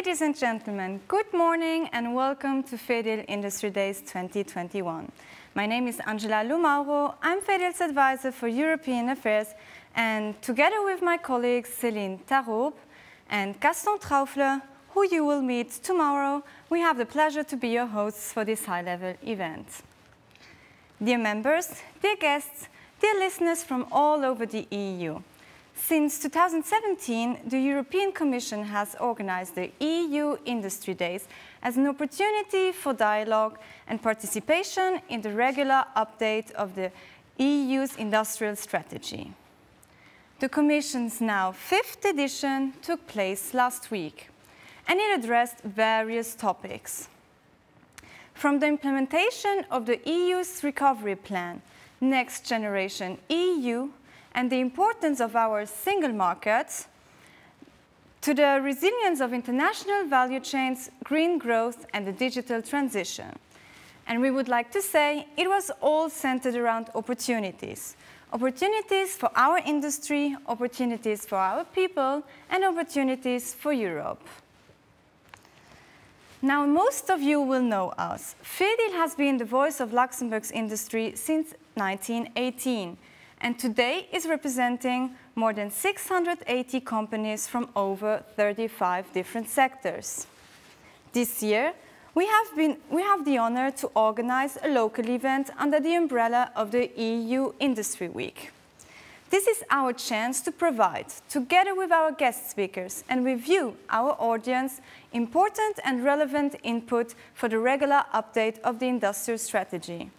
Ladies and gentlemen, good morning and welcome to FEDIL Industry Days 2021. My name is Angela Lumauro. I'm FEDIL's advisor for European Affairs, and together with my colleagues Céline Taroub and Gaston Traufler, who you will meet tomorrow, we have the pleasure to be your hosts for this high-level event. Dear members, dear guests, dear listeners from all over the EU, since 2017, the European Commission has organized the EU Industry Days as an opportunity for dialogue and participation in the regular update of the EU's industrial strategy. The Commission's now 5th edition took place last week, and it addressed various topics. From the implementation of the EU's recovery plan, Next Generation EU, and the importance of our single market, to the resilience of international value chains, green growth, and the digital transition. And we would like to say it was all centered around opportunities. Opportunities for our industry, opportunities for our people, and opportunities for Europe. Now, most of you will know us. FEDIL has been the voice of Luxembourg's industry since 1918. And today is representing more than 680 companies from over 35 different sectors. This year, we have the honor to organize a local event under the umbrella of the EU Industry Week. This is our chance to provide, together with our guest speakers and with you, our audience, important and relevant input for the regular update of the industrial strategy.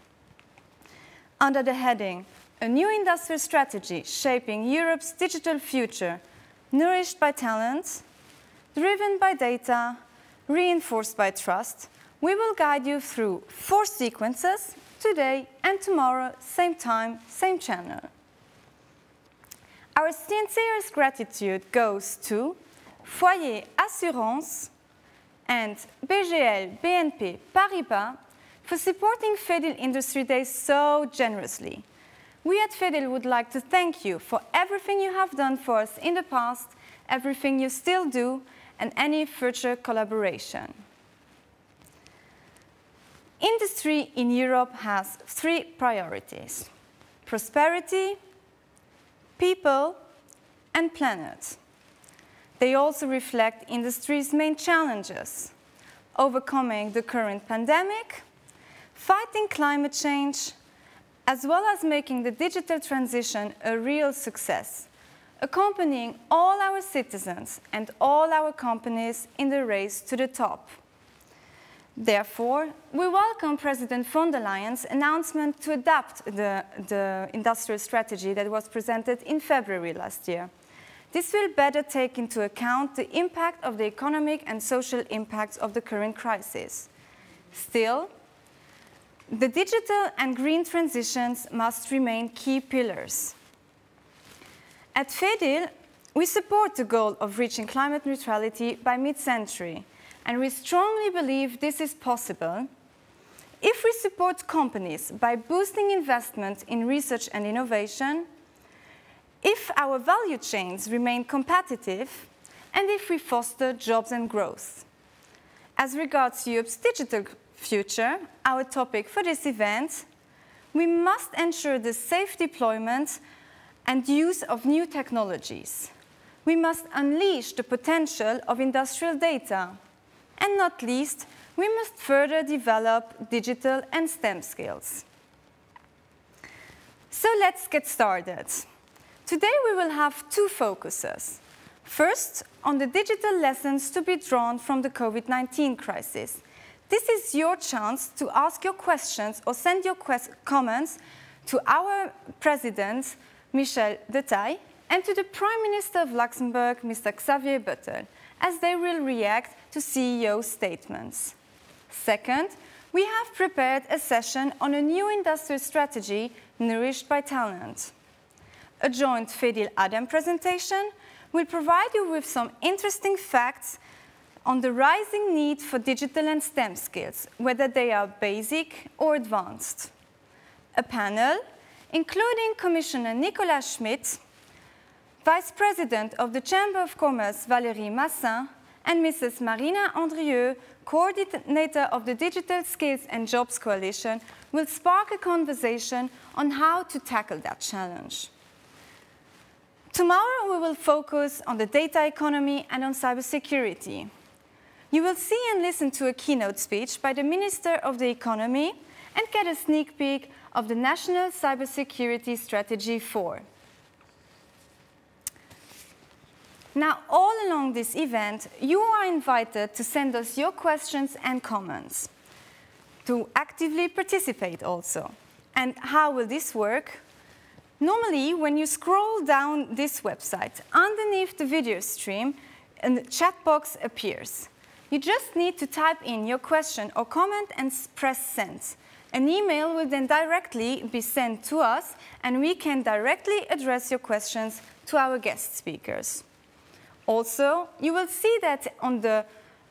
Under the heading, A New Industrial Strategy Shaping Europe's Digital Future, Nourished by Talent, Driven by Data, Reinforced by Trust, we will guide you through 4 sequences, today and tomorrow, same time, same channel. Our sincerest gratitude goes to Foyer Assurance and BGL BNP Paribas for supporting FEDIL Industry Days so generously. We at FEDIL would like to thank you for everything you have done for us in the past, everything you still do, and any future collaboration. Industry in Europe has 3 priorities: prosperity, people, and planet. They also reflect industry's main challenges: overcoming the current pandemic, fighting climate change, as well as making the digital transition a real success, accompanying all our citizens and all our companies in the race to the top. Therefore, we welcome President von der Leyen's announcement to adapt the industrial strategy that was presented in February last year. This will better take into account the impact of the economic and social impacts of the current crisis. Still, the digital and green transitions must remain key pillars. At FEDIL, we support the goal of reaching climate neutrality by mid-century, and we strongly believe this is possible if we support companies by boosting investment in research and innovation, if our value chains remain competitive, and if we foster jobs and growth. As regards Europe's digital future, our topic for this event, we must ensure the safe deployment and use of new technologies. We must unleash the potential of industrial data. And not least, we must further develop digital and STEM skills. So let's get started. Today we will have 2 focuses. First, on the digital lessons to be drawn from the COVID-19 crisis. This is your chance to ask your questions or send your comments to our President, Michel de Taille, and to the Prime Minister of Luxembourg, Mr. Xavier Bettel, as they will react to CEO statements. Second, we have prepared a session on a new industrial strategy, Nourished by Talent. A joint FEDIL-ADEME presentation will provide you with some interesting facts on the rising need for digital and STEM skills, whether they are basic or advanced. A panel, including Commissioner Nicolas Schmit, Vice President of the Chamber of Commerce Valérie Massin, and Mrs. Marina Andrieux, coordinator of the Digital Skills and Jobs Coalition, will spark a conversation on how to tackle that challenge. Tomorrow we will focus on the data economy and on cybersecurity. You will see and listen to a keynote speech by the Minister of the Economy and get a sneak peek of the National Cybersecurity Strategy 4. Now, all along this event, you are invited to send us your questions and comments, to actively participate also. And how will this work? Normally, when you scroll down this website, underneath the video stream, a chat box appears. You just need to type in your question or comment and press send. An email will then directly be sent to us, and we can directly address your questions to our guest speakers. Also, you will see that on the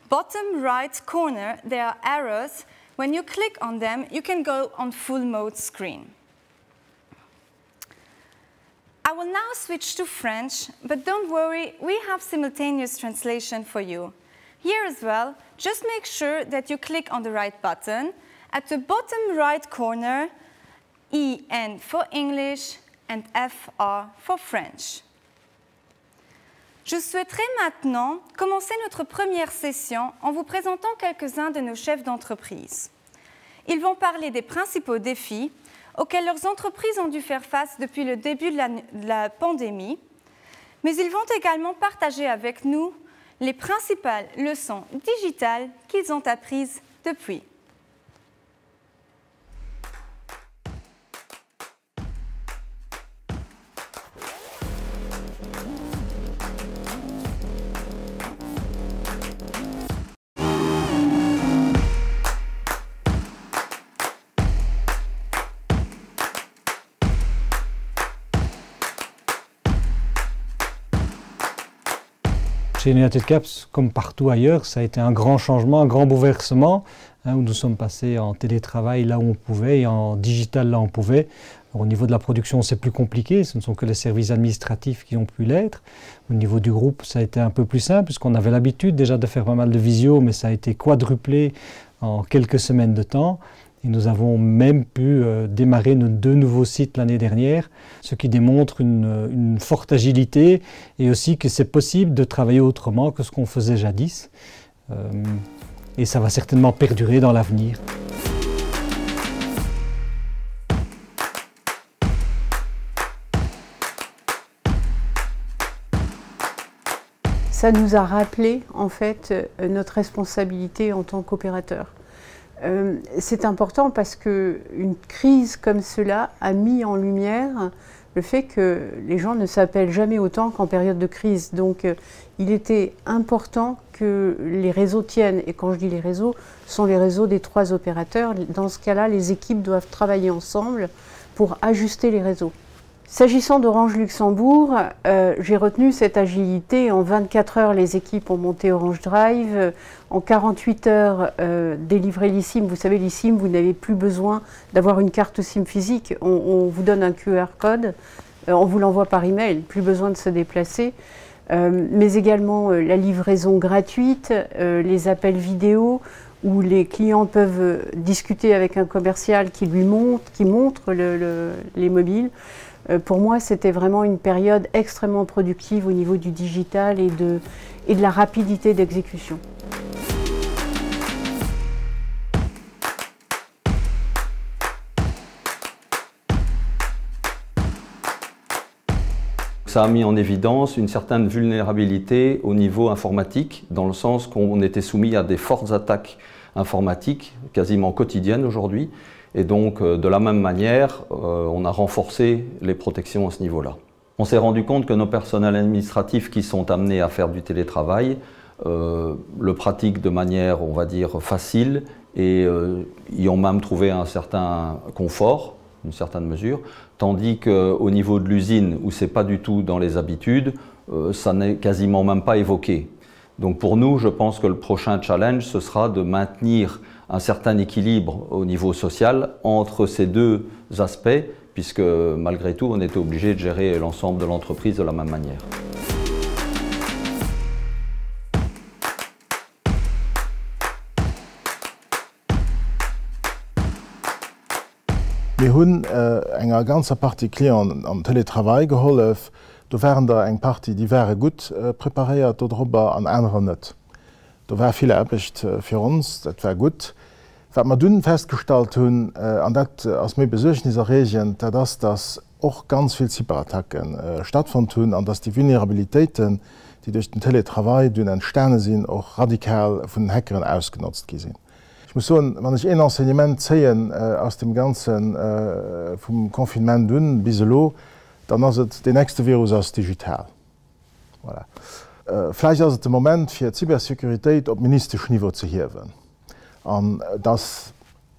bottom right corner, there are arrows. When you click on them, you can go on full mode screen. I will now switch to French, but don't worry, we have simultaneous translation for you. Here as well, just make sure that you click on the right button. At the bottom right corner, EN for English and FR for French. Je souhaiterais maintenant commencer notre première session en vous présentant quelques-uns de nos chefs d'entreprise. Ils vont parler des principaux défis auxquels leurs entreprises ont dû faire face depuis le début de la pandémie, mais ils vont également partager avec nous les principales leçons digitales qu'ils ont apprises depuis. Chez United Caps, comme partout ailleurs, ça a été un grand changement, un grand bouleversement, où nous sommes passés en télétravail là où on pouvait et en digital là où on pouvait. Alors, au niveau de la production, c'est plus compliqué, ce ne sont que les services administratifs qui ont pu l'être. Au niveau du groupe, ça a été un peu plus simple, puisqu'on avait l'habitude déjà de faire pas mal de visio, mais ça a été quadruplé en quelques semaines de temps. Et nous avons même pu démarrer nos 2 nouveaux sites l'année dernière, ce qui démontre une forte agilité et aussi que c'est possible de travailler autrement que ce qu'on faisait jadis. Et ça va certainement perdurer dans l'avenir. Ça nous a rappelé en fait notre responsabilité en tant qu'opérateur. C'est important parce qu'une crise comme cela a mis en lumière le fait que les gens ne s'appellent jamais autant qu'en période de crise. Donc il était important que les réseaux tiennent. Et quand je dis les réseaux, ce sont les réseaux des 3 opérateurs. Dans ce cas-là, les équipes doivent travailler ensemble pour ajuster les réseaux. S'agissant d'Orange Luxembourg, j'ai retenu cette agilité. En 24 heures, les équipes ont monté Orange Drive. En 48 heures, délivré l'eSIM. Vous savez, l'eSIM, vous n'avez plus besoin d'avoir une carte SIM physique. On vous donne un QR code, on vous l'envoie par email, plus besoin de se déplacer. Mais également la livraison gratuite, les appels vidéo, où les clients peuvent discuter avec un commercial qui montre les mobiles. Pour moi, c'était vraiment une période extrêmement productive au niveau du digital et de la rapidité d'exécution. Ça a mis en évidence une certaine vulnérabilité au niveau informatique, dans le sens qu'on était soumis à des fortes attaques informatiques, quasiment quotidiennes aujourd'hui. Et donc, de la même manière, on a renforcé les protections à ce niveau-là. On s'est rendu compte que nos personnels administratifs qui sont amenés à faire du télétravail le pratiquent de manière, on va dire, facile et y ont même trouvé un certain confort, une certaine mesure, tandis qu'au niveau de l'usine, où ce n'est pas du tout dans les habitudes, ça n'est quasiment même pas évoqué. Donc pour nous, je pense que le prochain challenge, ce sera de maintenir un certain équilibre au niveau social entre ces 2 aspects, puisque malgré tout, on était obligé de gérer l'ensemble de l'entreprise de la même manière. hunn enger ganzer Party Klienten am Teletravail geholf, do wären der eng Party, die wäre gut prepariert oder an enrer net. Da war viel Erbecht fir uns, dat war gut. Wat man dunnen festgestalt hunn an dat ass méi besuerchen dieser Region, dass och ganz viel Cyberattacken stattfand hunn, an dass die Vulnerabilitäten, die durch den Teletravail dun en Sterne sinn och radikal vun den Hackeren ausgenutzt gisinn. Ich muss so, wenn ich ein Enseignement zeien aus dem ganzen vom Konfinement dun biselo, dann ass het de nächste Virus als digital. Voilà. Vielleicht ist es der Moment für Cybersicherheit auf ministerischem Niveau zu heben. Und dass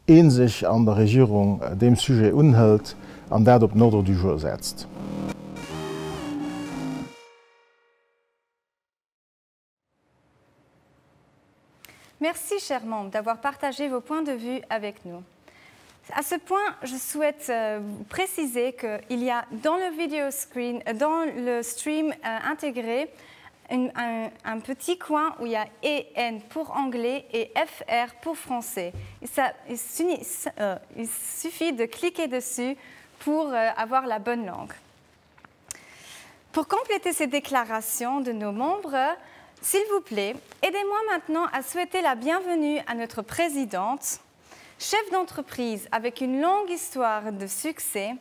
sich an der Regierung dem Sujet unhält und das auf l'ordre du jour setzt. Merci, chers membres, d'avoir partagé vos points de vue avec nous. À ce point, je souhaite vous préciser qu'il y a dans le stream intégré, un petit coin où il y a EN pour anglais et FR pour français. Il suffit de cliquer dessus pour avoir la bonne langue. Pour compléter ces déclarations de nos membres, s'il vous plaît, aidez-moi maintenant à souhaiter la bienvenue à notre présidente, chef d'entreprise avec une longue histoire de succès,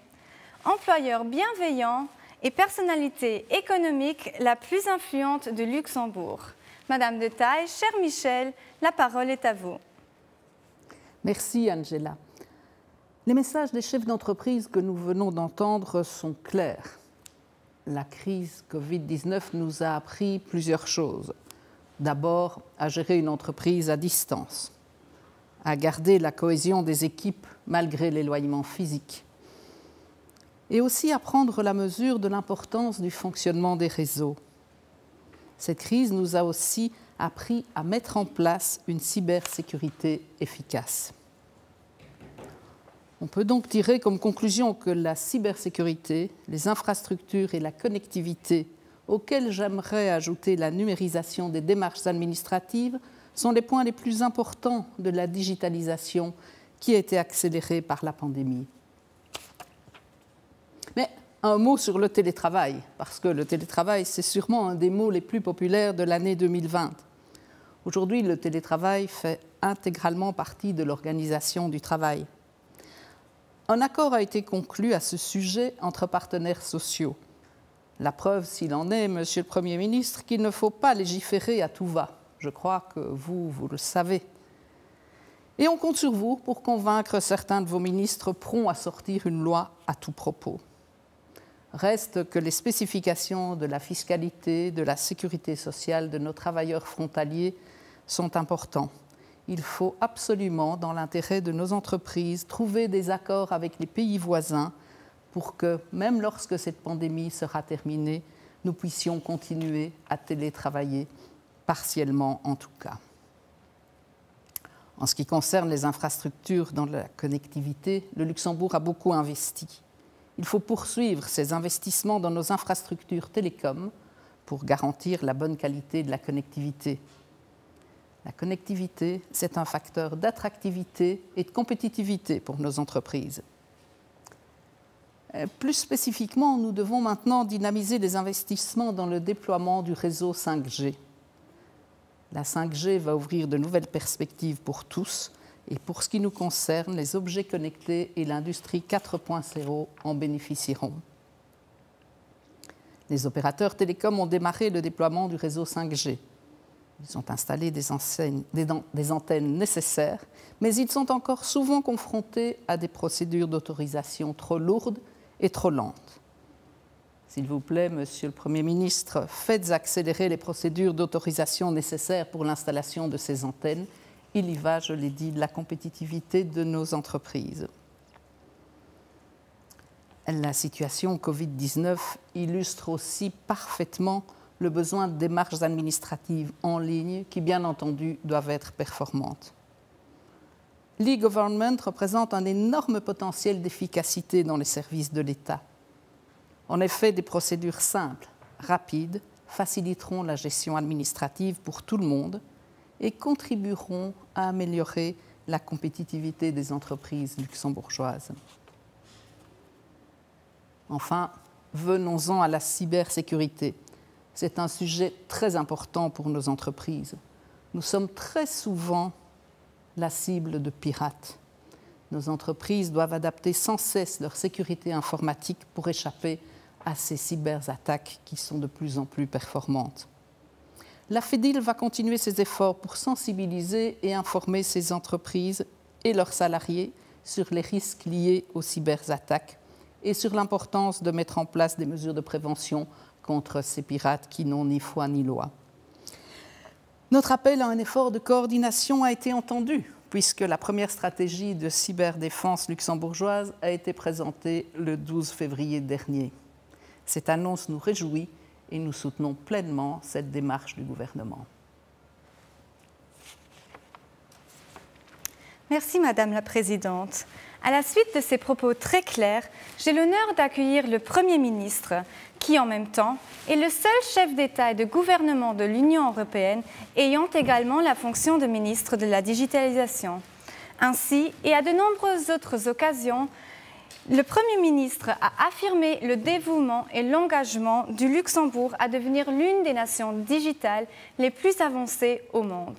employeur bienveillant et personnalité économique la plus influente de Luxembourg. Madame de Taille, cher Michel, la parole est à vous. Merci Angela. Les messages des chefs d'entreprise que nous venons d'entendre sont clairs. La crise Covid-19 nous a appris plusieurs choses. D'abord, à gérer une entreprise à distance, à garder la cohésion des équipes malgré l'éloignement physique, et aussi à prendre la mesure de l'importance du fonctionnement des réseaux. Cette crise nous a aussi appris à mettre en place une cybersécurité efficace. On peut donc tirer comme conclusion que la cybersécurité, les infrastructures et la connectivité, auxquelles j'aimerais ajouter la numérisation des démarches administratives, sont les points les plus importants de la digitalisation qui a été accélérée par la pandémie. Mais un mot sur le télétravail, parce que le télétravail, c'est sûrement un des mots les plus populaires de l'année 2020. Aujourd'hui, le télétravail fait intégralement partie de l'organisation du travail. Un accord a été conclu à ce sujet entre partenaires sociaux. La preuve, s'il en est, Monsieur le Premier ministre, qu'il ne faut pas légiférer à tout va. Je crois que vous le savez. Et on compte sur vous pour convaincre certains de vos ministres prompts à sortir une loi à tout propos. Reste que les spécifications de la fiscalité, de la sécurité sociale de nos travailleurs frontaliers sont importants. Il faut absolument, dans l'intérêt de nos entreprises, trouver des accords avec les pays voisins pour que, même lorsque cette pandémie sera terminée, nous puissions continuer à télétravailler, partiellement en tout cas. En ce qui concerne les infrastructures dans la connectivité, le Luxembourg a beaucoup investi. Il faut poursuivre ces investissements dans nos infrastructures télécoms pour garantir la bonne qualité de la connectivité. La connectivité, c'est un facteur d'attractivité et de compétitivité pour nos entreprises. Plus spécifiquement, nous devons maintenant dynamiser les investissements dans le déploiement du réseau 5G. La 5G va ouvrir de nouvelles perspectives pour tous et pour ce qui nous concerne, les objets connectés et l'industrie 4.0 en bénéficieront. Les opérateurs télécoms ont démarré le déploiement du réseau 5G. Ils ont installé des antennes nécessaires, mais ils sont encore souvent confrontés à des procédures d'autorisation trop lourdes et trop lentes. S'il vous plaît, Monsieur le Premier ministre, faites accélérer les procédures d'autorisation nécessaires pour l'installation de ces antennes. Il y va, je l'ai dit, de la compétitivité de nos entreprises. La situation Covid-19 illustre aussi parfaitement le besoin de démarches administratives en ligne qui, bien entendu, doivent être performantes. L'e-government représente un énorme potentiel d'efficacité dans les services de l'État. En effet, des procédures simples, rapides, faciliteront la gestion administrative pour tout le monde et contribueront à améliorer la compétitivité des entreprises luxembourgeoises. Enfin, venons-en à la cybersécurité. C'est un sujet très important pour nos entreprises. Nous sommes très souvent la cible de pirates. Nos entreprises doivent adapter sans cesse leur sécurité informatique pour échapper à ces cyberattaques qui sont de plus en plus performantes. La FEDIL va continuer ses efforts pour sensibiliser et informer ces entreprises et leurs salariés sur les risques liés aux cyberattaques et sur l'importance de mettre en place des mesures de prévention contre ces pirates qui n'ont ni foi ni loi. Notre appel à un effort de coordination a été entendu, puisque la première stratégie de cyberdéfense luxembourgeoise a été présentée le 12 février dernier. Cette annonce nous réjouit et nous soutenons pleinement cette démarche du gouvernement. Merci Madame la Présidente. À la suite de ces propos très clairs, j'ai l'honneur d'accueillir le Premier ministre, qui en même temps est le seul chef d'État et de gouvernement de l'Union européenne ayant également la fonction de ministre de la digitalisation. Ainsi, et à de nombreuses autres occasions, le Premier ministre a affirmé le dévouement et l'engagement du Luxembourg à devenir l'une des nations digitales les plus avancées au monde.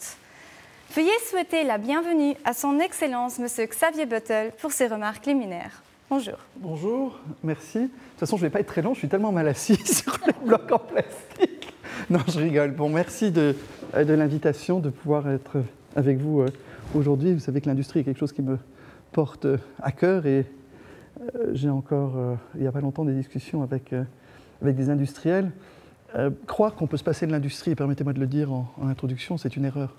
Veuillez souhaiter la bienvenue à son Excellence M. Xavier Bettel pour ses remarques liminaires. Bonjour. Bonjour, merci. De toute façon, je ne vais pas être très long, je suis tellement mal assis sur les blocs en plastique. Non, je rigole. Bon, merci de l'invitation, de pouvoir être avec vous aujourd'hui. Vous savez que l'industrie est quelque chose qui me porte à cœur et j'ai encore, il n'y a pas longtemps, des discussions avec des industriels. Croire qu'on peut se passer de l'industrie, et permettez-moi de le dire en introduction, c'est une erreur.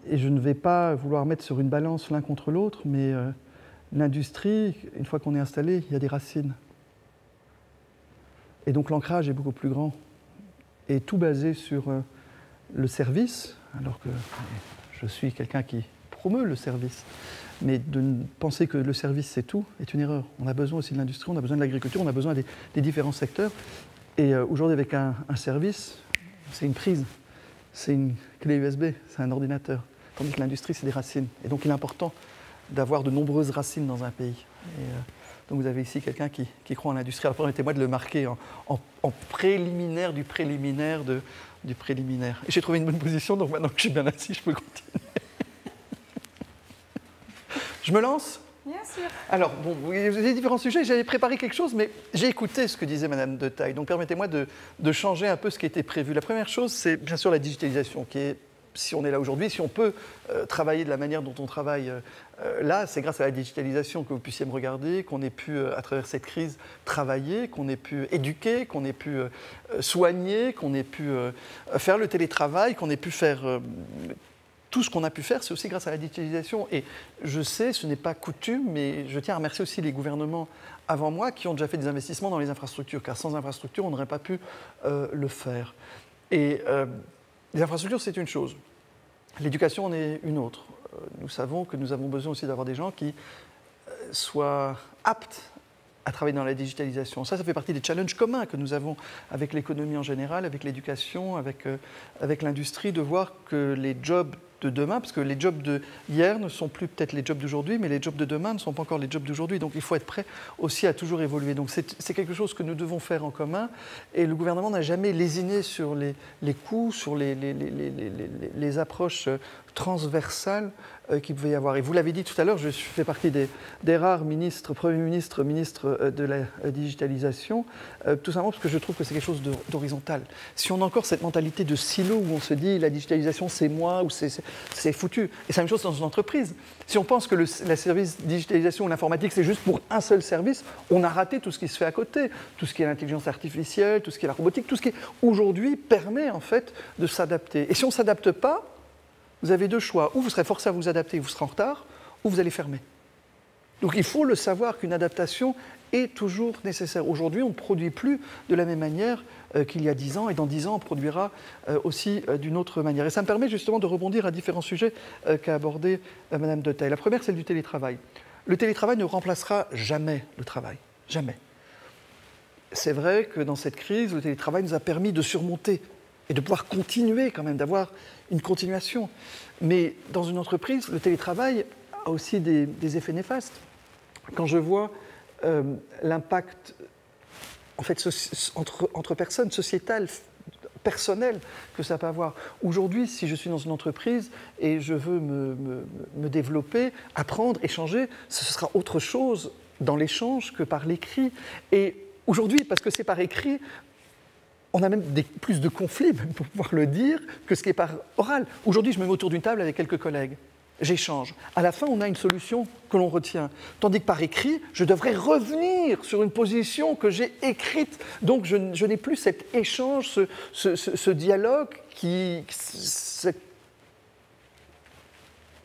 Et je ne vais pas vouloir mettre sur une balance l'un contre l'autre, mais l'industrie, une fois qu'on est installé, il y a des racines. Et donc l'ancrage est beaucoup plus grand. Et tout basé sur le service, alors que je suis quelqu'un qui promeut le service. Mais de penser que le service c'est tout est une erreur. On a besoin aussi de l'industrie, on a besoin de l'agriculture, on a besoin des différents secteurs. Et aujourd'hui avec un service, c'est une prise. C'est une clé USB, c'est un ordinateur. Tandis que l'industrie, c'est des racines. Et donc, il est important d'avoir de nombreuses racines dans un pays. Et donc, vous avez ici quelqu'un qui croit en l'industrie. Alors, permettez-moi de le marquer en préliminaire du préliminaire du préliminaire. Et j'ai trouvé une bonne position, donc maintenant que je suis bien assis, je peux continuer. Je me lance ? Bien sûr. Alors, bon, vous avez différents sujets. J'avais préparé quelque chose, mais j'ai écouté ce que disait Madame de Taille. Donc, permettez-moi de changer un peu ce qui était prévu. La première chose, c'est bien sûr la digitalisation, qui est, si on est là aujourd'hui, si on peut travailler de la manière dont on travaille là, c'est grâce à la digitalisation que vous puissiez me regarder, qu'on ait pu, à travers cette crise, travailler, qu'on ait pu éduquer, qu'on ait pu soigner, qu'on ait pu faire le télétravail, qu'on ait pu faire... Tout ce qu'on a pu faire, c'est aussi grâce à la digitalisation. Et je sais, ce n'est pas coutume, mais je tiens à remercier aussi les gouvernements avant moi qui ont déjà fait des investissements dans les infrastructures, car sans infrastructures, on n'aurait pas pu le faire. Et les infrastructures, c'est une chose. L'éducation en est une autre. Nous savons que nous avons besoin aussi d'avoir des gens qui soient aptes à travailler dans la digitalisation. Ça fait partie des challenges communs que nous avons avec l'économie en général, avec l'éducation, avec l'industrie, de voir que les jobs de demain, parce que les jobs de hier ne sont plus peut-être les jobs d'aujourd'hui, mais les jobs de demain ne sont pas encore les jobs d'aujourd'hui. Donc il faut être prêt aussi à toujours évoluer. Donc c'est quelque chose que nous devons faire en commun. Et le gouvernement n'a jamais lésiné sur les coûts, sur les approches transversales qu'il pouvait y avoir. Et vous l'avez dit tout à l'heure, je fais partie des rares ministres, Premier ministre, ministre de la digitalisation, tout simplement parce que je trouve que c'est quelque chose d'horizontal. Si on a encore cette mentalité de silo où on se dit la digitalisation c'est moi ou c'est foutu, et c'est la même chose dans une entreprise. Si on pense que la service digitalisation ou l'informatique c'est juste pour un seul service, on a raté tout ce qui se fait à côté, tout ce qui est l'intelligence artificielle, tout ce qui est la robotique, tout ce qui aujourd'hui permet en fait de s'adapter. Et si on ne s'adapte pas, vous avez deux choix. Ou vous serez forcé à vous adapter, vous serez en retard, ou vous allez fermer. Donc il faut le savoir qu'une adaptation est toujours nécessaire. Aujourd'hui, on ne produit plus de la même manière qu'il y a 10 ans, et dans 10 ans, on produira aussi d'une autre manière. Et ça me permet justement de rebondir à différents sujets qu'a abordé Madame de Taille. La première, celle du télétravail. Le télétravail ne remplacera jamais le travail. Jamais. C'est vrai que dans cette crise, le télétravail nous a permis de surmonter et de pouvoir continuer quand même, d'avoir une continuation. Mais dans une entreprise, le télétravail a aussi des effets néfastes. Quand je vois l'impact en fait, entre personnes, sociétal, personnel que ça peut avoir. Aujourd'hui, si je suis dans une entreprise et je veux me développer, apprendre, échanger, ce sera autre chose dans l'échange que par l'écrit. Et aujourd'hui, parce que c'est par écrit, on a même plus de conflits, même pour pouvoir le dire, que ce qui est par oral. Aujourd'hui, je me mets autour d'une table avec quelques collègues. J'échange. À la fin, on a une solution que l'on retient. Tandis que par écrit, je devrais revenir sur une position que j'ai écrite. Donc, je n'ai plus cet échange, ce dialogue,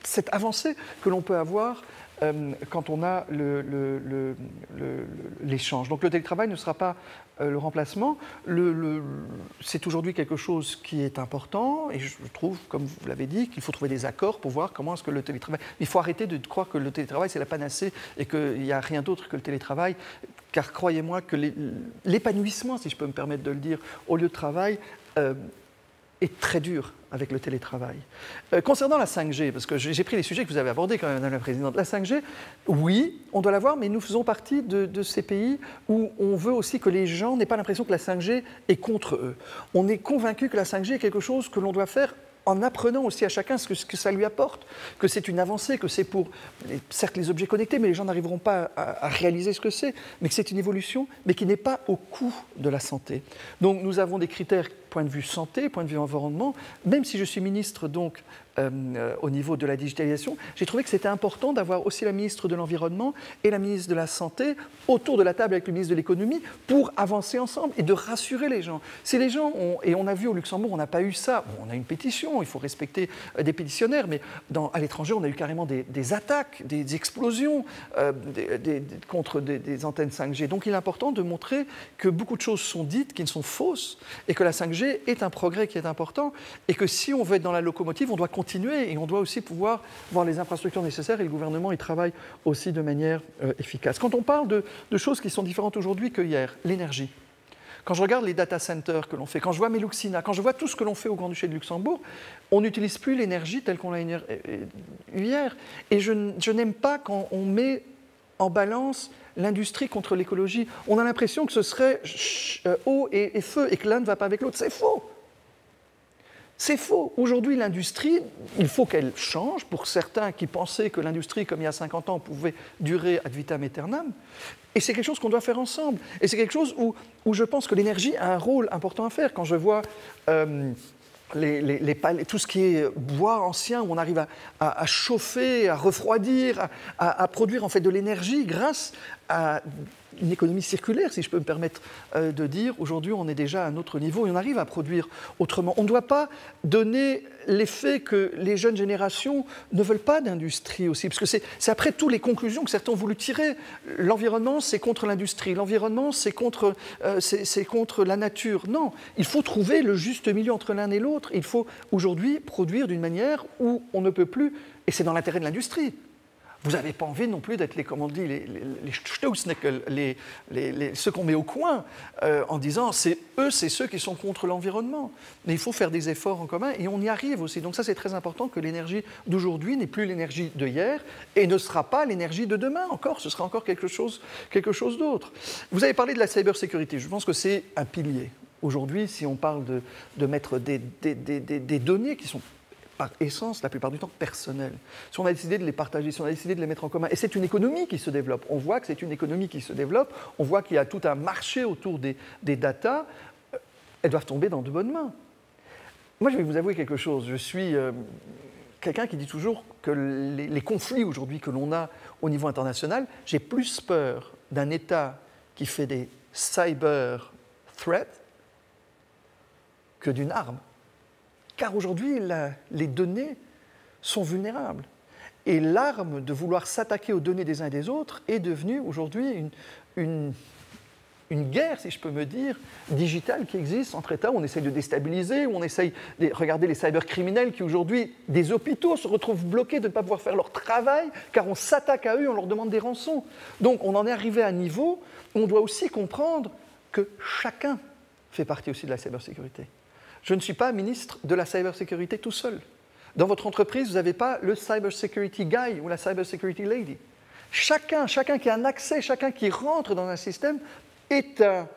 cette avancée que l'on peut avoir quand on a l'échange. Donc, le télétravail ne sera pas le remplacement. C'est aujourd'hui quelque chose qui est important et je trouve, comme vous l'avez dit, qu'il faut trouver des accords pour voir comment est-ce que le télétravail... Il faut arrêter de croire que le télétravail, c'est la panacée et qu'il n'y a rien d'autre que le télétravail, car croyez-moi que l'épanouissement, si je peux me permettre de le dire, au lieu de travail, est très dur avec le télétravail. Concernant la 5G, parce que j'ai pris les sujets que vous avez abordés quand même, Madame la Présidente, la 5G, oui, on doit l'avoir, mais nous faisons partie de ces pays où on veut aussi que les gens n'aient pas l'impression que la 5G est contre eux. On est convaincu que la 5G est quelque chose que l'on doit faire en apprenant aussi à chacun ce que ça lui apporte, que c'est une avancée, que c'est pour, certes, les objets connectés, mais les gens n'arriveront pas à réaliser ce que c'est, mais que c'est une évolution, mais qui n'est pas au coût de la santé. Donc nous avons des critères point de vue santé, point de vue environnement. Même si je suis ministre donc au niveau de la digitalisation, j'ai trouvé que c'était important d'avoir aussi la ministre de l'Environnement et la ministre de la Santé autour de la table avec le ministre de l'Économie pour avancer ensemble et de rassurer les gens. Si les gens ont, et on a vu au Luxembourg, on n'a pas eu ça, bon, on a une pétition, il faut respecter des pétitionnaires, mais à l'étranger, on a eu carrément des attaques, des explosions contre des antennes 5G. Donc il est important de montrer que beaucoup de choses sont dites, qui ne sont fausses, et que la 5G est un progrès qui est important, et que si on veut être dans la locomotive, on doit continuer et on doit aussi pouvoir voir les infrastructures nécessaires, et le gouvernement y travaille aussi de manière efficace. Quand on parle de choses qui sont différentes aujourd'hui que hier, l'énergie. Quand je regarde les data centers que l'on fait, quand je vois Meluxina, quand je vois tout ce que l'on fait au Grand-Duché de Luxembourg, on n'utilise plus l'énergie telle qu'on l'a eu hier. Et je n'aime pas quand on met en balance l'industrie contre l'écologie. On a l'impression que ce serait eau et feu et que l'un ne va pas avec l'autre. C'est faux. C'est faux. Aujourd'hui, l'industrie, il faut qu'elle change. Pour certains qui pensaient que l'industrie, comme il y a 50 ans, pouvait durer ad vitam aeternam. Et c'est quelque chose qu'on doit faire ensemble. Et c'est quelque chose où je pense que l'énergie a un rôle important à faire. Quand je vois tout ce qui est bois ancien, où on arrive à chauffer, à refroidir, à produire en fait de l'énergie grâce à une économie circulaire, si je peux me permettre de dire. Aujourd'hui, on est déjà à un autre niveau et on arrive à produire autrement. On ne doit pas donner l'effet que les jeunes générations ne veulent pas d'industrie aussi, parce que c'est après toutes les conclusions que certains ont voulu tirer. L'environnement, c'est contre l'industrie. L'environnement, c'est contre la nature. Non, il faut trouver le juste milieu entre l'un et l'autre. Il faut aujourd'hui produire d'une manière où on ne peut plus, et c'est dans l'intérêt de l'industrie. Vous n'avez pas envie non plus d'être les Stoßnickel, ceux qu'on met au coin, en disant c'est ceux qui sont contre l'environnement. Mais il faut faire des efforts en commun et on y arrive aussi. Donc ça, c'est très important que l'énergie d'aujourd'hui n'est plus l'énergie de hier et ne sera pas l'énergie de demain encore. Ce sera encore quelque chose d'autre. Vous avez parlé de la cybersécurité. Je pense que c'est un pilier. Aujourd'hui, si on parle de mettre des données qui sont par essence, la plupart du temps, personnelles. Si on a décidé de les partager, si on a décidé de les mettre en commun, et c'est une économie qui se développe, on voit que c'est une économie qui se développe, on voit qu'il y a tout un marché autour des datas, elles doivent tomber dans de bonnes mains. Moi, je vais vous avouer quelque chose, je suis quelqu'un qui dit toujours que les conflits aujourd'hui que l'on a au niveau international, j'ai plus peur d'un État qui fait des cyber threats que d'une arme. Car aujourd'hui, les données sont vulnérables. Et l'arme de vouloir s'attaquer aux données des uns et des autres est devenue aujourd'hui une guerre, si je peux me dire, digitale qui existe entre États où on essaye de déstabiliser, où on essaye de regarder les cybercriminels qui aujourd'hui, des hôpitaux, se retrouvent bloqués de ne pas pouvoir faire leur travail car on s'attaque à eux et on leur demande des rançons. Donc on en est arrivé à un niveau où on doit aussi comprendre que chacun fait partie aussi de la cybersécurité. Je ne suis pas ministre de la cybersécurité tout seul. Dans votre entreprise, vous n'avez pas le cybersecurity guy ou la cybersecurity lady. Chacun qui a un accès, chacun qui rentre dans un système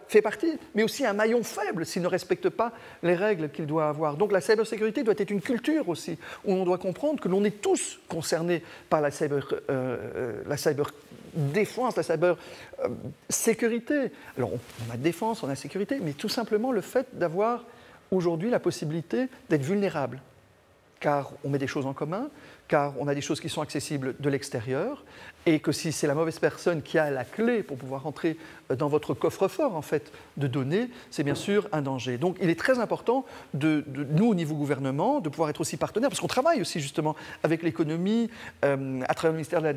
fait partie, mais aussi un maillon faible s'il ne respecte pas les règles qu'il doit avoir. Donc la cybersécurité doit être une culture aussi, où on doit comprendre que l'on est tous concernés par la cyberdéfense, la cybersécurité. Alors on a défense, on a sécurité, mais tout simplement le fait d'avoir aujourd'hui la possibilité d'être vulnérable, car on met des choses en commun, car on a des choses qui sont accessibles de l'extérieur, et que si c'est la mauvaise personne qui a la clé pour pouvoir entrer dans votre coffre-fort en fait, de données, c'est bien sûr un danger. Donc il est très important, nous au niveau gouvernement, de pouvoir être aussi partenaires, parce qu'on travaille aussi justement avec l'économie, à travers le ministère de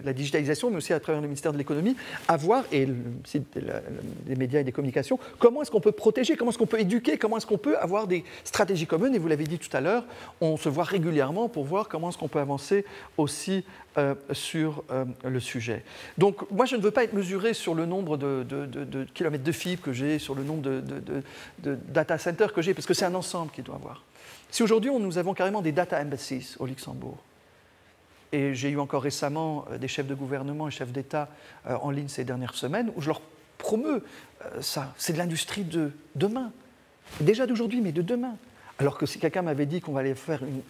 la digitalisation, mais aussi à travers le ministère de l'économie, à voir, et les médias et des communications, comment est-ce qu'on peut protéger, comment est-ce qu'on peut éduquer, comment est-ce qu'on peut avoir des stratégies communes, et vous l'avez dit tout à l'heure, on se voit régulièrement pour voir comment est-ce qu'on peut avancer aussi sur le sujet. Donc moi je ne veux pas être mesuré sur le nombre de kilomètres de fibre que j'ai, sur le nombre de data centers que j'ai, parce que c'est un ensemble qu'il doit avoir. Si aujourd'hui nous avons carrément des data embassies au Luxembourg, et j'ai eu encore récemment des chefs de gouvernement et chefs d'État en ligne ces dernières semaines, où je leur promeus ça, c'est de l'industrie de demain, déjà d'aujourd'hui mais de demain. Alors que si quelqu'un m'avait dit qu'on va aller faire une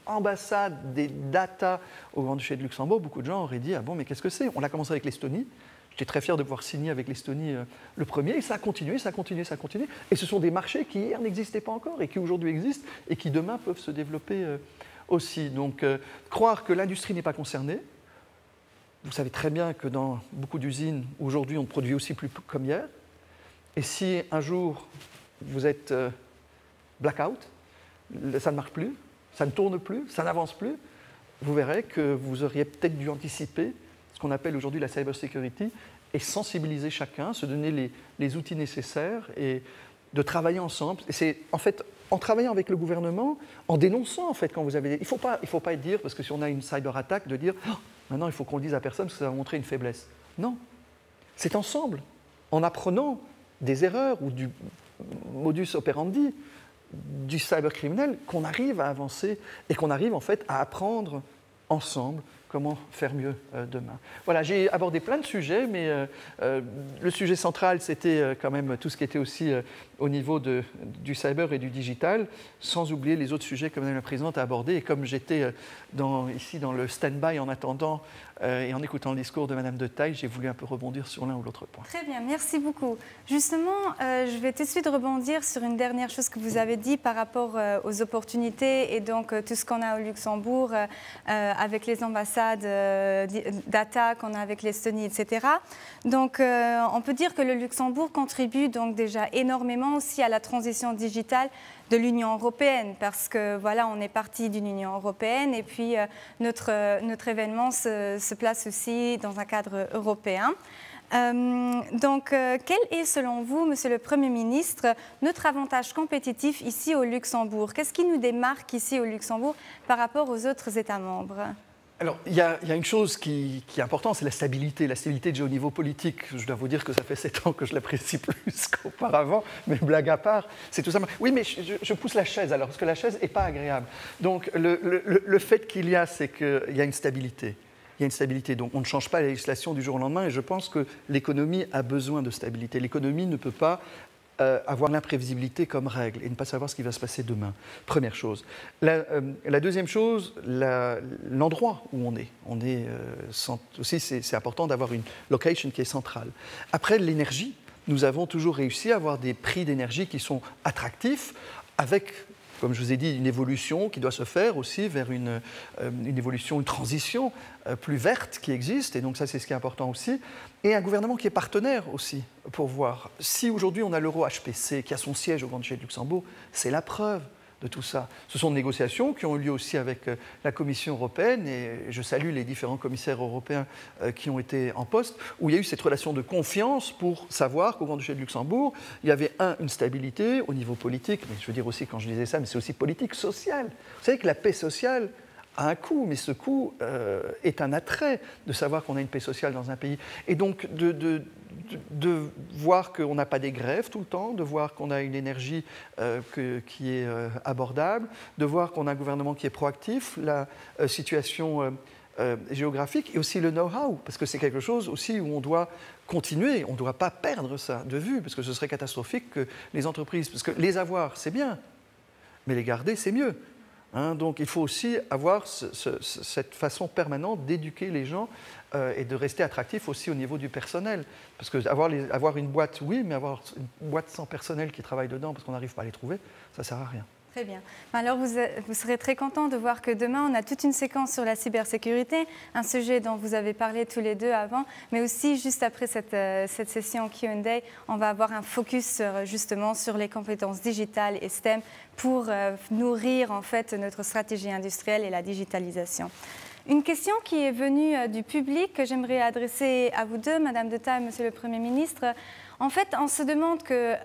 ambassade des data au Grand-Duché de Luxembourg, beaucoup de gens auraient dit « Ah bon, mais qu'est-ce que c'est ?» On a commencé avec l'Estonie. J'étais très fier de pouvoir signer avec l'Estonie le premier, et ça a continué, ça a continué, ça a continué. Et ce sont des marchés qui hier n'existaient pas encore et qui aujourd'hui existent et qui demain peuvent se développer aussi. Donc, croire que l'industrie n'est pas concernée, vous savez très bien que dans beaucoup d'usines, aujourd'hui, on ne produit aussi plus comme hier. Et si un jour, vous êtes blackout, ça ne marche plus, ça ne tourne plus, ça n'avance plus, vous verrez que vous auriez peut-être dû anticiper ce qu'on appelle aujourd'hui la cybersecurity et sensibiliser chacun, se donner les outils nécessaires et de travailler ensemble. Et c'est en fait en travaillant avec le gouvernement, en dénonçant en fait quand vous avez... Il ne faut pas dire, parce que si on a une cyberattaque, de dire oh, maintenant il faut qu'on le dise à personne parce que ça va montrer une faiblesse. Non, c'est ensemble, en apprenant des erreurs ou du modus operandi du cybercriminel qu'on arrive à avancer et qu'on arrive en fait à apprendre ensemble comment faire mieux demain. Voilà, j'ai abordé plein de sujets, mais le sujet central, c'était quand même tout ce qui était aussi au niveau du cyber et du digital, sans oublier les autres sujets que Mme la Présidente a abordés. Et comme j'étais ici dans le stand-by en attendant et en écoutant le discours de Mme de Taille, j'ai voulu un peu rebondir sur l'un ou l'autre point. Très bien, merci beaucoup. Justement, je vais tout de suite rebondir sur une dernière chose que vous avez dit par rapport aux opportunités et donc tout ce qu'on a au Luxembourg avec les ambassades data qu'on a avec l'Estonie, etc. Donc, on peut dire que le Luxembourg contribue donc déjà énormément aussi à la transition digitale de l'Union européenne, parce que voilà, on est parti d'une Union européenne et puis notre événement se place aussi dans un cadre européen. Donc, quel est selon vous, Monsieur le Premier ministre, notre avantage compétitif ici au Luxembourg? Qu'est-ce qui nous démarque ici au Luxembourg par rapport aux autres États membres? Alors, il y a une chose qui est importante, c'est la stabilité. La stabilité déjà au niveau politique. Je dois vous dire que ça fait 7 ans que je l'apprécie plus qu'auparavant, mais blague à part, c'est tout simplement... Oui, mais je pousse la chaise alors, parce que la chaise n'est pas agréable. Donc, le fait qu'il y a, c'est qu'il y a une stabilité. Il y a une stabilité. Donc, on ne change pas la législation du jour au lendemain, et je pense que l'économie a besoin de stabilité. L'économie ne peut pas avoir l'imprévisibilité comme règle et ne pas savoir ce qui va se passer demain. Première chose. La deuxième chose, l'endroit où on est. Aussi, c'est important d'avoir une location qui est centrale. Après, l'énergie. Nous avons toujours réussi à avoir des prix d'énergie qui sont attractifs avec, comme je vous ai dit, une évolution qui doit se faire aussi vers une évolution, une transition plus verte qui existe. Et donc ça, c'est ce qui est important aussi. Et un gouvernement qui est partenaire aussi, pour voir. Si aujourd'hui on a l'euro HPC qui a son siège au Grand-Duché de Luxembourg, c'est la preuve de tout ça. Ce sont des négociations qui ont eu lieu aussi avec la Commission européenne, et je salue les différents commissaires européens qui ont été en poste, où il y a eu cette relation de confiance pour savoir qu'au Grand-Duché de Luxembourg, il y avait une stabilité au niveau politique, mais je veux dire aussi quand je disais ça, mais c'est aussi politique, sociale. Vous savez que la paix sociale a un coût, mais ce coût est un attrait de savoir qu'on a une paix sociale dans un pays. Et donc de voir qu'on n'a pas des grèves tout le temps, de voir qu'on a une énergie qui est abordable, de voir qu'on a un gouvernement qui est proactif. La situation géographique, et aussi le know-how, parce que c'est quelque chose aussi où on doit continuer, on ne doit pas perdre ça de vue, parce que ce serait catastrophique que les entreprises, parce que les avoir, c'est bien, mais les garder, c'est mieux. Hein, donc il faut aussi avoir cette façon permanente d'éduquer les gens et de rester attractif aussi au niveau du personnel. Parce que avoir une boîte, oui, mais avoir une boîte sans personnel qui travaille dedans parce qu'on n'arrive pas à les trouver, ça ne sert à rien. Très bien. Alors, vous serez très content de voir que demain, on a toute une séquence sur la cybersécurité, un sujet dont vous avez parlé tous les deux avant, mais aussi, juste après cette session Q&A, on va avoir un focus justement sur les compétences digitales et STEM pour nourrir en fait notre stratégie industrielle et la digitalisation. Une question qui est venue du public que j'aimerais adresser à vous deux, Madame de Taille, Monsieur le Premier ministre. En fait, on se demande que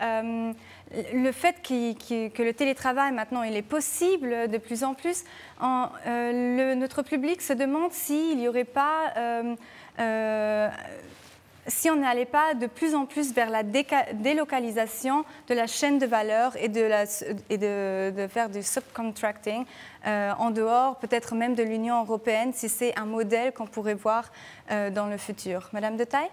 le fait que le télétravail, maintenant, il est possible de plus en plus, notre public se demande s'il n'y aurait pas, si on n'allait pas de plus en plus vers la délocalisation de la chaîne de valeur et de faire du subcontracting en dehors, peut-être même de l'Union européenne, si c'est un modèle qu'on pourrait voir dans le futur. Madame de Taille ?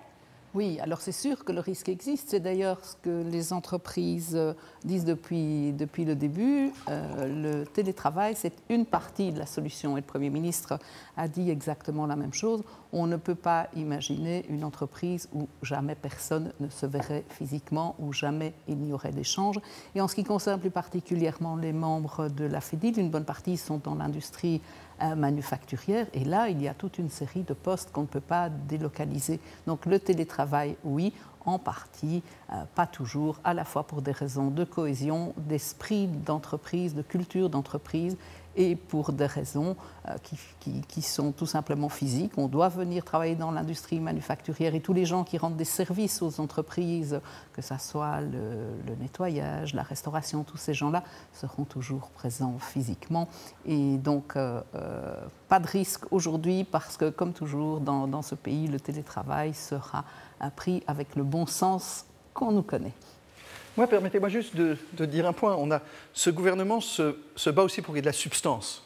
Oui, alors c'est sûr que le risque existe. C'est d'ailleurs ce que les entreprises disent depuis le début. Le télétravail, c'est une partie de la solution. Et le Premier ministre a dit exactement la même chose. On ne peut pas imaginer une entreprise où jamais personne ne se verrait physiquement, où jamais il n'y aurait d'échange. Et en ce qui concerne plus particulièrement les membres de la FEDIL, une bonne partie sont dans l'industrie manufacturière. Et là, il y a toute une série de postes qu'on ne peut pas délocaliser. Donc le télétravail, oui, en partie, pas toujours, à la fois pour des raisons de cohésion, d'esprit d'entreprise, de culture d'entreprise, et pour des raisons qui sont tout simplement physiques. On doit venir travailler dans l'industrie manufacturière et tous les gens qui rendent des services aux entreprises, que ce soit le nettoyage, la restauration, tous ces gens-là seront toujours présents physiquement. Et donc, pas de risque aujourd'hui parce que, comme toujours dans ce pays, le télétravail sera pris avec le bon sens qu'on nous connaît. Moi, permettez-moi juste de dire un point. Ce gouvernement se bat aussi pour qu'il y ait de la substance.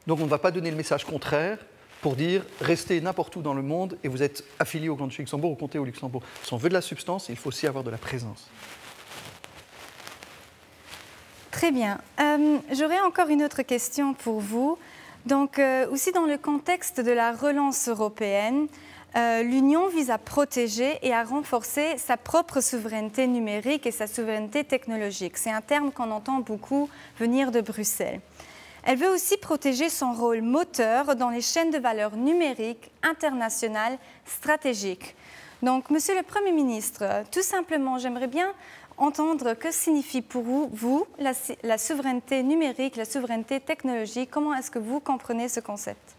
Donc on ne va pas donner le message contraire pour dire restez n'importe où dans le monde et vous êtes affilié au Grand Duché Luxembourg ou comté au Luxembourg. Si on veut de la substance, il faut aussi avoir de la présence. Très bien. J'aurais encore une autre question pour vous. Donc, aussi dans le contexte de la relance européenne, l'Union vise à protéger et à renforcer sa propre souveraineté numérique et sa souveraineté technologique. C'est un terme qu'on entend beaucoup venir de Bruxelles. Elle veut aussi protéger son rôle moteur dans les chaînes de valeur numériques internationales stratégiques. Donc, Monsieur le Premier ministre, tout simplement, j'aimerais bien entendre que signifie pour vous la souveraineté numérique, la souveraineté technologique. Comment est-ce que vous comprenez ce concept ?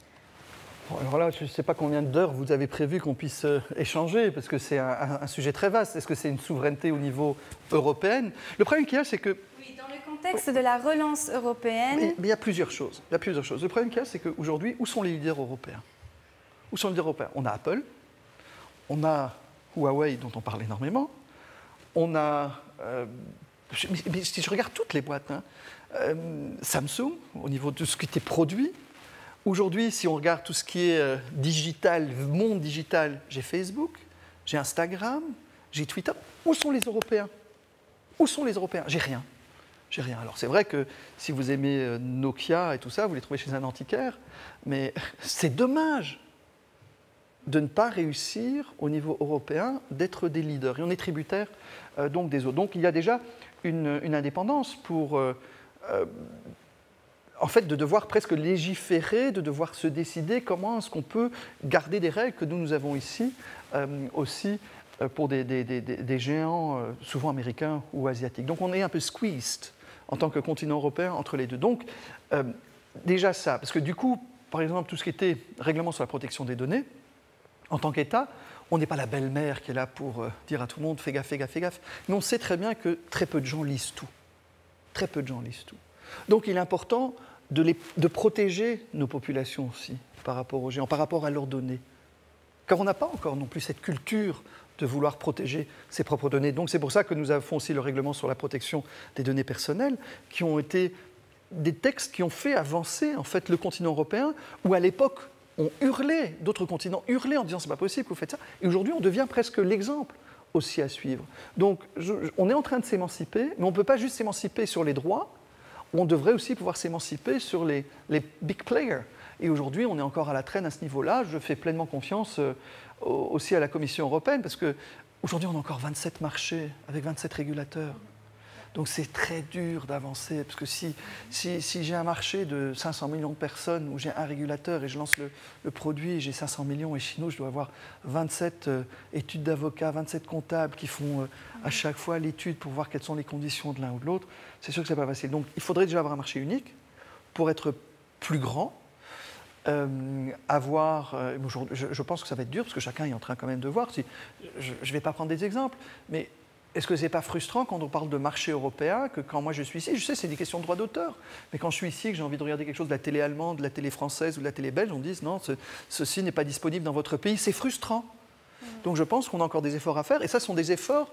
Bon, alors là, je ne sais pas combien d'heures vous avez prévu qu'on puisse échanger, parce que c'est un sujet très vaste. Est-ce que c'est une souveraineté au niveau européen ? Le problème qu'il y a, c'est que... Oui, dans le contexte de la relance européenne... Mais il y a plusieurs choses. Le problème qu'il y a, c'est qu'aujourd'hui, où sont les leaders européens ? Où sont les leaders européens ? On a Apple, on a Huawei, dont on parle énormément, on a... mais si je regarde toutes les boîtes, Samsung, au niveau de ce qui était produit. Aujourd'hui, si on regarde tout ce qui est digital, monde digital, j'ai Facebook, j'ai Instagram, j'ai Twitter. Où sont les Européens ? Où sont les Européens ? J'ai rien. Alors c'est vrai que si vous aimez Nokia et tout ça, vous les trouvez chez un antiquaire, mais c'est dommage de ne pas réussir au niveau européen d'être des leaders. Et on est tributaire donc des autres. Donc il y a déjà une indépendance pour... en fait, de devoir presque légiférer, de devoir se décider comment est-ce qu'on peut garder des règles que nous avons ici, aussi pour des géants souvent américains ou asiatiques. Donc on est un peu squeezed en tant que continent européen entre les deux. Donc déjà ça, parce que du coup, par exemple, tout ce qui était règlement sur la protection des données, en tant qu'État, on n'est pas la belle-mère qui est là pour dire à tout le monde « fais gaffe, fais gaffe, fais gaffe ». Mais on sait très bien que très peu de gens lisent tout. Très peu de gens lisent tout. Donc il est important de protéger nos populations aussi par rapport aux géants, par rapport à leurs données. Car on n'a pas encore non plus cette culture de vouloir protéger ses propres données. Donc c'est pour ça que nous avons aussi le règlement sur la protection des données personnelles qui ont été des textes qui ont fait avancer en fait, le continent européen, où à l'époque, on hurlait, d'autres continents hurlaient en disant c'est pas possible que vous faites ça. Et aujourd'hui, on devient presque l'exemple aussi à suivre. Donc, on est en train de s'émanciper, mais on ne peut pas juste s'émanciper sur les droits, on devrait aussi pouvoir s'émanciper sur les big players. Et aujourd'hui, on est encore à la traîne à ce niveau-là. Je fais pleinement confiance aussi à la Commission européenne, parce qu'aujourd'hui, on a encore 27 marchés avec 27 régulateurs. Donc c'est très dur d'avancer, parce que si j'ai un marché de 500 millions de personnes, où j'ai un régulateur et je lance le produit, j'ai 500 millions, et chez nous, je dois avoir 27 études d'avocats, 27 comptables qui font à chaque fois l'étude pour voir quelles sont les conditions de l'un ou de l'autre, c'est sûr que ce n'est pas facile. Donc il faudrait déjà avoir un marché unique pour être plus grand, je pense que ça va être dur, parce que chacun est en train quand même de voir. Je ne vais pas prendre des exemples, mais est-ce que ce n'est pas frustrant quand on parle de marché européen, que quand moi je suis ici, je sais c'est des questions de droit d'auteur, mais quand je suis ici, que j'ai envie de regarder quelque chose de la télé allemande, de la télé française ou de la télé belge, on dit non, ceci n'est pas disponible dans votre pays, c'est frustrant. Donc je pense qu'on a encore des efforts à faire, et ça ce sont des efforts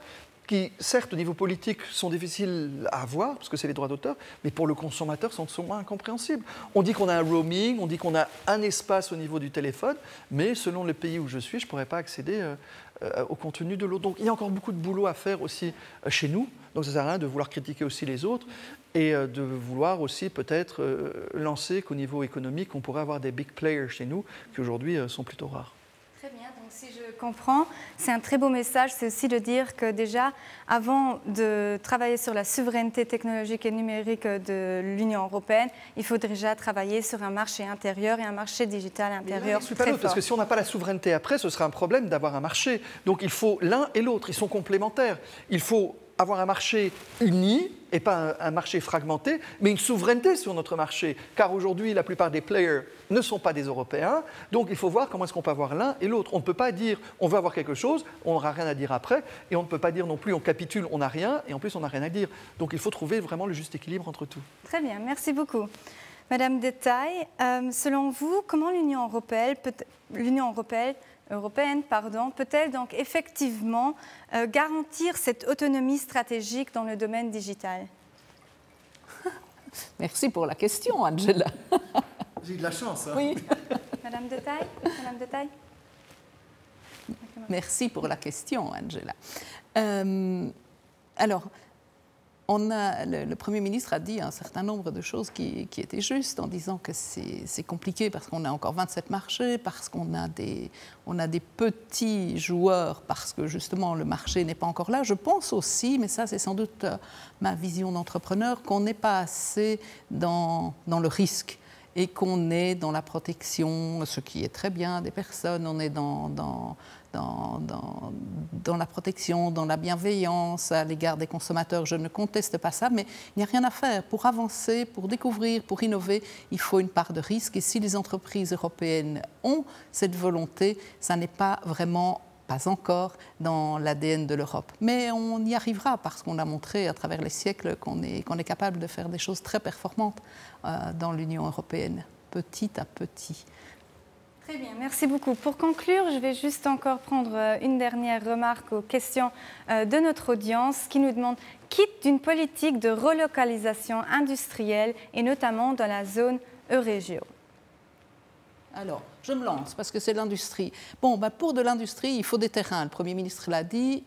qui, certes, au niveau politique, sont difficiles à avoir, parce que c'est les droits d'auteur, mais pour le consommateur, sont moins incompréhensibles. On dit qu'on a un roaming, on dit qu'on a un espace au niveau du téléphone, mais selon le pays où je suis, je ne pourrais pas accéder au contenu de l'autre. Donc il y a encore beaucoup de boulot à faire aussi chez nous, donc ça ne sert à rien de vouloir critiquer aussi les autres, et de vouloir aussi peut-être lancer qu'au niveau économique, on pourrait avoir des big players chez nous, qui aujourd'hui sont plutôt rares. Très bien, donc si je comprends, c'est un très beau message, c'est aussi de dire que déjà, avant de travailler sur la souveraineté technologique et numérique de l'Union européenne, il faut déjà travailler sur un marché intérieur et un marché digital intérieur très fort. Parce que si on n'a pas la souveraineté après, ce sera un problème d'avoir un marché. Donc il faut l'un et l'autre, ils sont complémentaires. Il faut avoir un marché uni et pas un marché fragmenté, mais une souveraineté sur notre marché. Car aujourd'hui, la plupart des players ne sont pas des Européens. Donc il faut voir comment est-ce qu'on peut avoir l'un et l'autre. On ne peut pas dire on veut avoir quelque chose, on n'aura rien à dire après, et on ne peut pas dire non plus on capitule, on n'a rien, et en plus on n'a rien à dire. Donc il faut trouver vraiment le juste équilibre entre tout. Très bien, merci beaucoup. Madame Détail, selon vous, comment l'Union européenne peut-elle donc effectivement garantir cette autonomie stratégique dans le domaine digital? Merci pour la question, Angela. J'ai eu de la chance. Hein. Oui. Madame Détail, Merci pour la question, Angela. Alors, le Premier ministre a dit un certain nombre de choses qui étaient justes, en disant que c'est compliqué parce qu'on a encore 27 marchés, parce qu'on a des petits joueurs, parce que justement le marché n'est pas encore là. Je pense aussi, mais ça c'est sans doute ma vision d'entrepreneur, qu'on n'est pas assez dans le risque et qu'on est dans la protection, ce qui est très bien des personnes, on est dans la protection, dans la bienveillance à l'égard des consommateurs. Je ne conteste pas ça, mais il n'y a rien à faire. Pour avancer, pour découvrir, pour innover, il faut une part de risque. Et si les entreprises européennes ont cette volonté, ça n'est pas encore dans l'ADN de l'Europe. Mais on y arrivera parce qu'on a montré à travers les siècles qu'on est capable de faire des choses très performantes dans l'Union européenne, petit à petit. Très bien, merci beaucoup. Pour conclure, je vais juste encore prendre une dernière remarque aux questions de notre audience qui nous demande « Quitte d'une politique de relocalisation industrielle et notamment dans la zone Eurégio ». Alors, je me lance parce que c'est l'industrie. Bon, pour de l'industrie, il faut des terrains. Le Premier ministre l'a dit,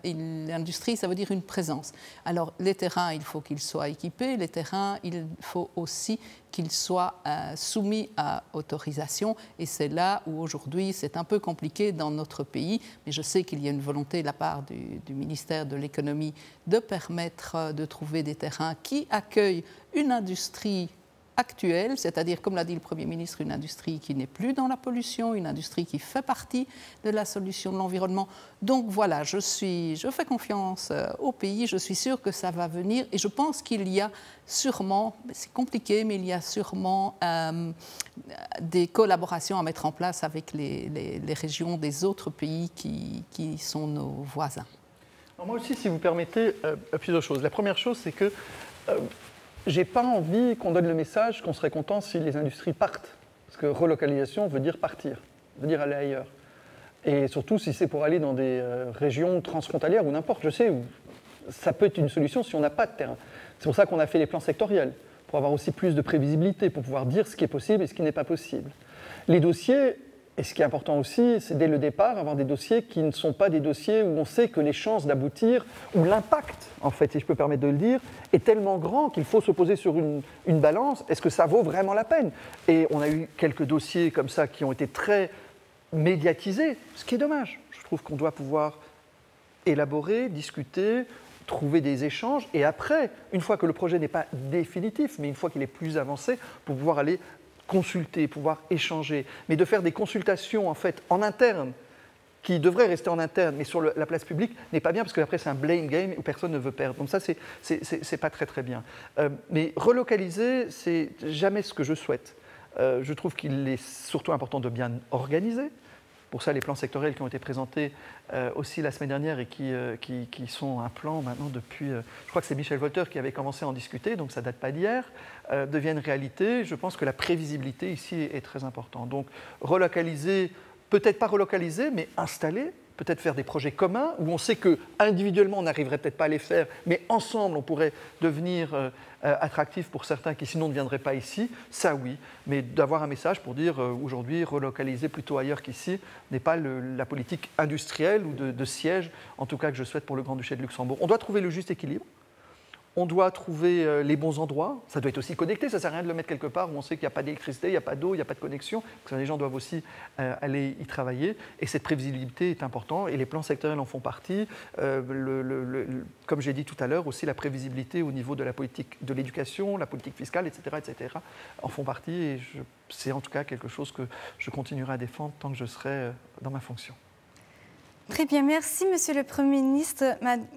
l'industrie, ça veut dire une présence. Alors, les terrains, il faut qu'ils soient équipés. Les terrains, il faut aussi qu'ils soient soumis à autorisation. Et c'est là où, aujourd'hui, c'est un peu compliqué dans notre pays. Mais je sais qu'il y a une volonté de la part du ministère de l'Économie de permettre de trouver des terrains qui accueillent une industrie actuelle, c'est-à-dire, comme l'a dit le Premier ministre, une industrie qui n'est plus dans la pollution, une industrie qui fait partie de la solution de l'environnement. Donc voilà, je fais confiance au pays, je suis sûre que ça va venir et je pense qu'il y a sûrement, c'est compliqué, mais il y a sûrement des collaborations à mettre en place avec les régions des autres pays qui sont nos voisins. Alors moi aussi, si vous permettez, plusieurs choses. La première chose, c'est que j'ai pas envie qu'on donne le message qu'on serait content si les industries partent. Parce que relocalisation veut dire partir, veut dire aller ailleurs. Et surtout si c'est pour aller dans des régions transfrontalières ou n'importe, je sais, ça peut être une solution si on n'a pas de terrain. C'est pour ça qu'on a fait les plans sectoriels, pour avoir aussi plus de prévisibilité, pour pouvoir dire ce qui est possible et ce qui n'est pas possible. Les dossiers, et ce qui est important aussi, c'est dès le départ avoir des dossiers qui ne sont pas des dossiers où on sait que les chances d'aboutir, ou l'impact, en fait, si je peux permettre de le dire, est tellement grand qu'il faut se poser sur une balance. Est-ce que ça vaut vraiment la peine? Et on a eu quelques dossiers comme ça qui ont été très médiatisés, ce qui est dommage. Je trouve qu'on doit pouvoir élaborer, discuter, trouver des échanges, et après, une fois que le projet n'est pas définitif, mais une fois qu'il est plus avancé, pour pouvoir aller consulter, pouvoir échanger, mais de faire des consultations en fait en interne, qui devraient rester en interne, mais sur la place publique, n'est pas bien, parce qu'après c'est un blame game où personne ne veut perdre. Donc ça, c'est pas très bien. Mais relocaliser, c'est jamais ce que je souhaite. Je trouve qu'il est surtout important de bien organiser. Pour ça, les plans sectoriels qui ont été présentés aussi la semaine dernière et qui sont un plan maintenant depuis, je crois que c'est Michel Wolter qui avait commencé à en discuter, donc ça ne date pas d'hier, deviennent réalité. Je pense que la prévisibilité ici est très importante. Donc relocaliser, peut-être pas relocaliser, mais installer, peut-être faire des projets communs où on sait qu'individuellement on n'arriverait peut-être pas à les faire, mais ensemble on pourrait devenir attractif pour certains qui sinon ne viendraient pas ici, ça oui. Mais d'avoir un message pour dire aujourd'hui relocaliser plutôt ailleurs qu'ici n'est pas la politique industrielle ou de siège, en tout cas que je souhaite pour le Grand-Duché de Luxembourg. On doit trouver le juste équilibre. On doit trouver les bons endroits. Ça doit être aussi connecté. Ça ne sert à rien de le mettre quelque part où on sait qu'il n'y a pas d'électricité, il n'y a pas d'eau, il n'y a pas de connexion. Les gens doivent aussi aller y travailler. Et cette prévisibilité est importante. Et les plans sectoriels en font partie. Comme j'ai dit tout à l'heure, aussi la prévisibilité au niveau de la politique de l'éducation, la politique fiscale, etc. en font partie. Et c'est en tout cas quelque chose que je continuerai à défendre tant que je serai dans ma fonction. Très bien. Merci, Monsieur le Premier ministre,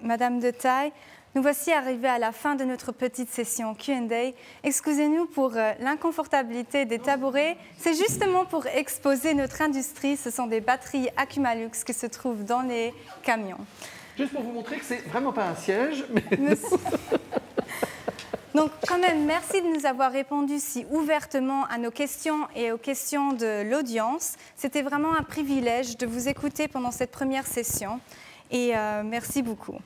Madame de Taille. Nous voici arrivés à la fin de notre petite session Q&A. Excusez-nous pour l'inconfortabilité des tabourets. C'est justement pour exposer notre industrie. Ce sont des batteries Acumalux qui se trouvent dans les camions. Juste pour vous montrer que c'est vraiment pas un siège. Mais... Donc, quand même, merci de nous avoir répondu si ouvertement à nos questions et aux questions de l'audience. C'était vraiment un privilège de vous écouter pendant cette première session. Et merci beaucoup.